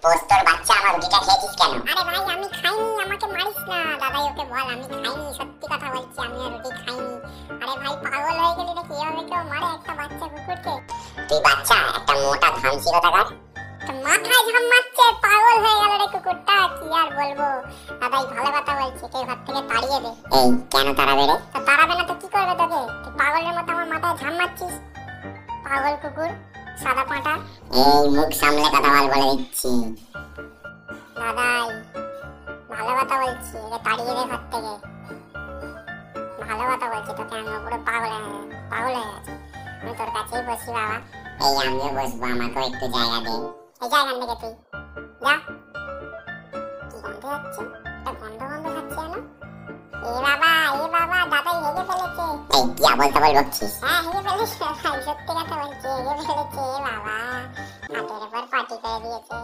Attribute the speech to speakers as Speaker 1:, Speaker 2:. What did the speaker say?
Speaker 1: পোস্তর বাচ্চা, আমার রুটিটা খেয়েছিস কেন?
Speaker 2: আরে ভাই আমি খাইনি, আমাকে মারিস না। দাদাই ওকে বল আমি খাইনি, সত্যি কথা বলছি, আমি আর রুটি খাইনি। আরে ভাই পাগল হয়ে গেলি নাকি? এভাবে কেউ মারে একটা বাচ্চা কুকুরকে?
Speaker 1: তুই বাচ্চা একটা মোটা ধামসি কোথাকার।
Speaker 2: তো মাথায় ঝাম মারছে, পাগল হয়ে গেল রে কুকুরটা, কি আর বলবো। দাদাই ভালো কথা বলছে, কে ঘর থেকে তাড়িয়ে দে।
Speaker 1: এই কেন তাড়াবে রে?
Speaker 2: তো তাড়াবে না তো কি করবে তোকে? তুই পাগলের মতো আমার মাথায় ঝাম মারছিস, পাগল কুকুর, সাদা পাঁঠা।
Speaker 1: এই মুখ সামলে কথা বল, বলে দিচ্ছি।
Speaker 2: দাদাই ভালো কথা বলছি, একে তাড়িয়ে দে ঘর থেকে। ভালো কথা বলছি তোকে, আমি পুরো পাগল হয়ে গেছি। আমি তোর কাছেই বসি বাবা।
Speaker 1: এই আমিও বসবো, আমাকেও একটু জায়গা দে।
Speaker 2: এই যা এখান থেকে, তুই যা। কি গন্ধ হচ্ছে? এটা গন্ধ গন্ধ হচ্ছে না? এ বাবা দাদাই হেগে ফেলেছে।
Speaker 1: এই কি আবল তাবল বকছিস?
Speaker 2: হ্যাঁ হেগে ফেলেছে ভাই, সত্যি কথা বলছি, হেগে ফেলেছে। এ বাবা হাতের উপর পাটি করে দিয়েছে।